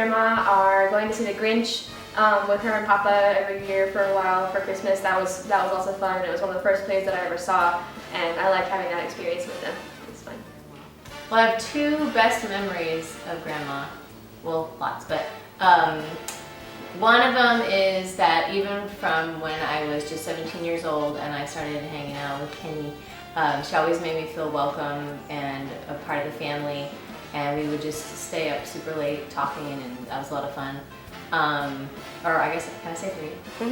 Grandma are going to see The Grinch with her and Papa every year for a while for Christmas. That was also fun. It was one of the first plays that I ever saw, and I liked having that experience with them. It's fun. Well, I have two best memories of Grandma. Well, lots, but one of them is that even from when I was just 17 years old and I started hanging out with Kenny, she always made me feel welcome and a part of the family, and we would just stay up super late talking, and that was a lot of fun. Or I guess, can I say 3?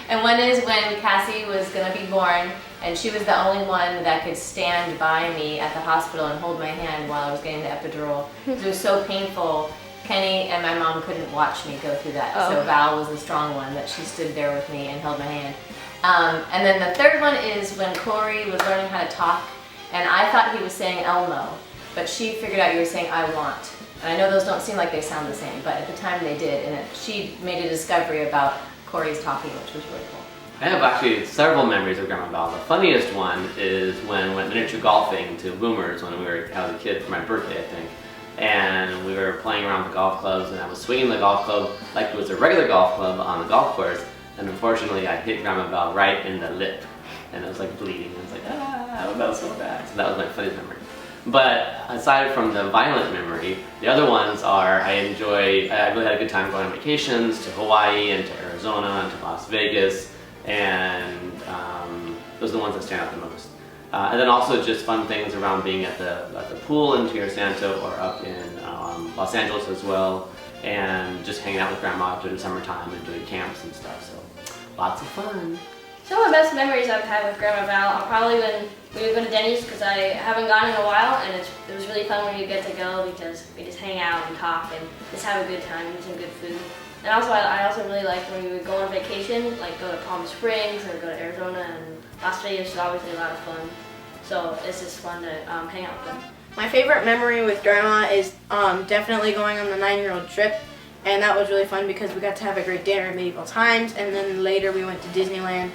And one is when Cassie was gonna be born, and she was the only one that could stand by me at the hospital and hold my hand while I was getting the epidural. It was so painful. Kenny and my mom couldn't watch me go through that, so Val was the strong one, that she stood there with me and held my hand. And then the third one is when Corey was learning how to talk, and I thought he was saying Elmo, but she figured out you were saying I want. And I know those don't seem like they sound the same, but at the time they did, and she made a discovery about Corey's talking, which was really cool. I have actually several memories of Grandma Val. The funniest one is when we went miniature golfing to Boomers when I was a kid for my birthday, I think. And we were playing around with the golf clubs, and I was swinging the golf club like it was a regular golf club on the golf course, and unfortunately I hit Grandma Val right in the lip, and it was like bleeding. I was like, ah, that was so bad. So that was my funniest memory. But aside from the violent memory, the other ones are I really had a good time going on vacations to Hawaii and to Arizona and to Las Vegas, and those are the ones that stand out the most. And then also just fun things around being at the pool in Tierra Santa or up in Los Angeles as well, and just hanging out with Grandma during the summertime and doing camps and stuff, so lots of fun. Some of the best memories I've had with Grandma Val are probably when we would go to Denny's, because I haven't gone in a while, and it was really fun when you get to go because we just hang out and talk and just have a good time, eat some good food. And also I also really liked when we would go on vacation, like go to Palm Springs or go to Arizona, and Las Vegas is obviously a lot of fun. So it's just fun to hang out with them. My favorite memory with Grandma is definitely going on the 9-year-old trip, and that was really fun because we got to have a great dinner at Medieval Times, and then later we went to Disneyland,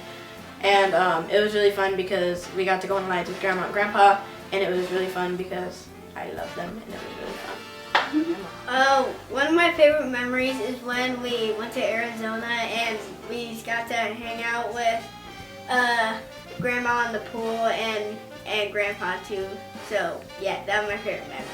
and it was really fun because we got to go on rides with Grandma and Grandpa, and it was really fun because I love them, and it was really fun. One of my favorite memories is when we went to Arizona and we got to hang out with Grandma in the pool and Grandpa too. So yeah, that was my favorite memories.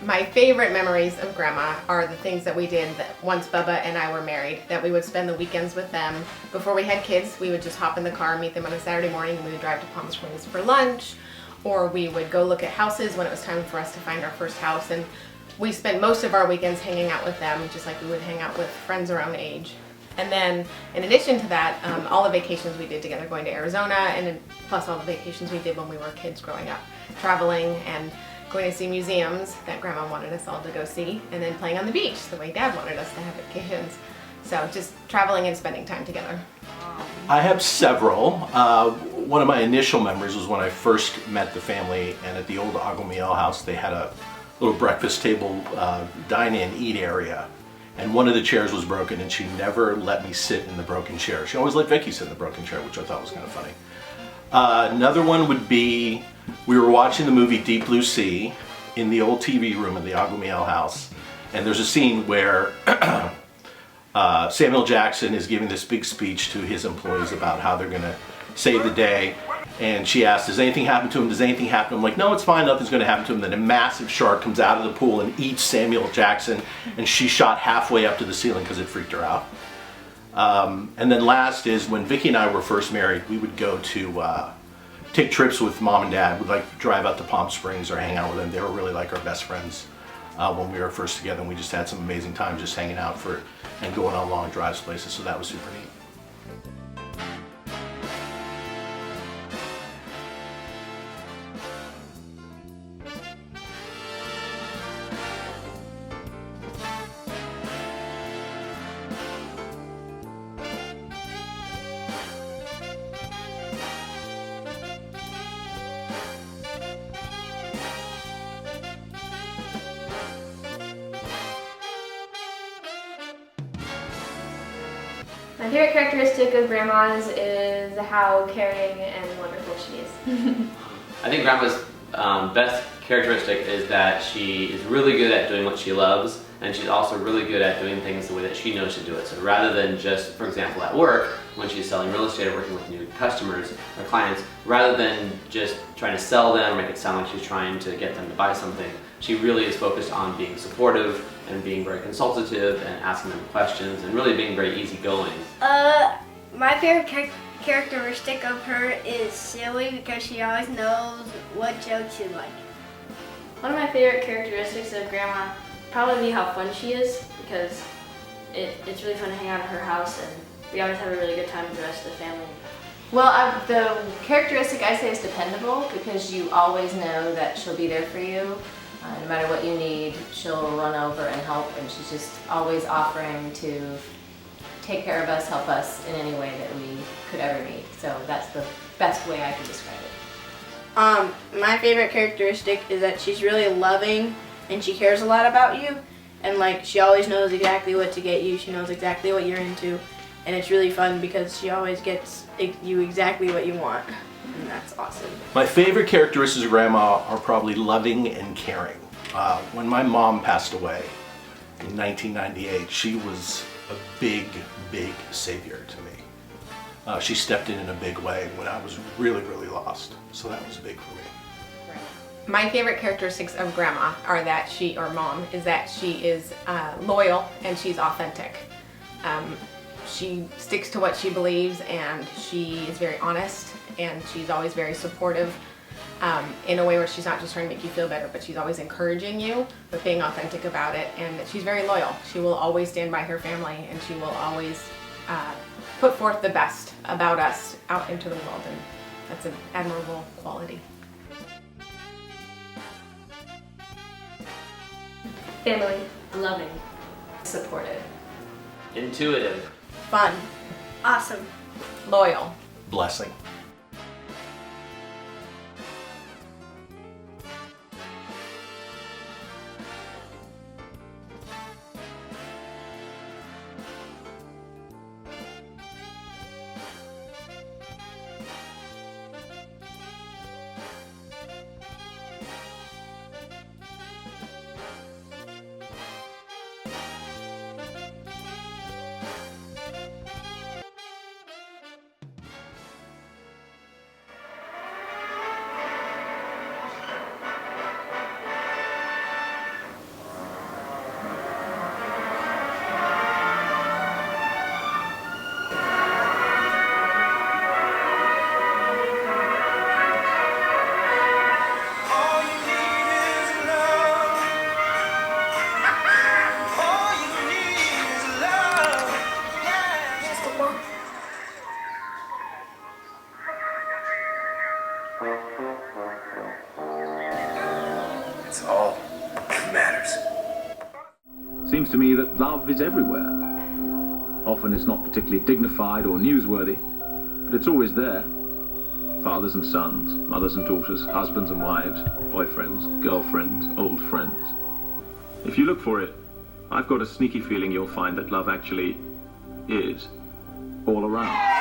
My favorite memories of Grandma are the things that we did once Bubba and I were married, that we would spend the weekends with them. Before we had kids, we would just hop in the car, meet them on a Saturday morning, and we would drive to Palm Springs for lunch, or we would go look at houses when it was time for us to find our first house. And we spent most of our weekends hanging out with them, just like we would hang out with friends our own age. And then, in addition to that, all the vacations we did together, going to Arizona, and plus all the vacations we did when we were kids growing up, traveling and going to see museums that Grandma wanted us all to go see, and then playing on the beach, the way Dad wanted us to have vacations. So just traveling and spending time together. I have several. One of my initial memories was when I first met the family, and at the old Agua Miel house, they had a little breakfast table, dine-in, eat area. And one of the chairs was broken, and she never let me sit in the broken chair. She always let Vicky sit in the broken chair, which I thought was kind of funny. Another one would be, we were watching the movie Deep Blue Sea in the old TV room in the Agua Miel house. And there's a scene where Samuel Jackson is giving this big speech to his employees about how they're gonna save the day. And she asked, does anything happen to him? Does anything happen to him? I'm like, no, it's fine, nothing's gonna happen to him. Then a massive shark comes out of the pool and eats Samuel Jackson, and she shot halfway up to the ceiling because it freaked her out. And then last is when Vicky and I were first married, we would go to take trips with Mom and Dad. We'd like drive out to Palm Springs or hang out with them. They were really like our best friends when we were first together, and we just had some amazing time just hanging out and going on long drives places, so that was super neat. My favorite characteristic of Grandma's is how caring and wonderful she is. I think Grandma's best characteristic is that she is really good at doing what she loves, and she's also really good at doing things the way that she knows to do it. So rather than just, for example, at work, when she's selling real estate or working with new customers or clients, rather than just trying to sell them or make it sound like she's trying to get them to buy something, she really is focused on being supportive and being very consultative and asking them questions and really being very easygoing. My favorite characteristic of her is silly because she always knows what jokes you like. One of my favorite characteristics of Grandma probably be how fun she is, because it's really fun to hang out at her house, and we always have a really good time with the rest of the family. Well, the characteristic I say is dependable, because you always know that she'll be there for you. No matter what you need, she'll run over and help, and she's just always offering to take care of us, help us in any way that we could ever need. So that's the best way I could describe it. My favorite characteristic is that she's really loving and she cares a lot about you, and like she always knows exactly what to get you. She knows exactly what you're into, and it's really fun because she always gets you exactly what you want, and that's awesome. My favorite characteristics of Grandma are probably loving and caring. When my mom passed away in 1998, she was a big savior to me. She stepped in a big way when I was really lost, so that was big for me. My favorite characteristics of Grandma are that she is loyal and she's authentic. She sticks to what she believes, and she is very honest, and she's always very supportive in a way where she's not just trying to make you feel better, but she's always encouraging you, but being authentic about it. And she's very loyal. She will always stand by her family, and she will always put forth the best about us out into the world, and that's an admirable quality. Family. Loving. Supportive. Intuitive. Fun. Awesome. Loyal. Blessing. It's all that matters. Seems to me that love is everywhere. Often it's not particularly dignified or newsworthy, but it's always there. Fathers and sons, mothers and daughters, husbands and wives, boyfriends, girlfriends, old friends. If you look for it, I've got a sneaky feeling you'll find that love actually is all around.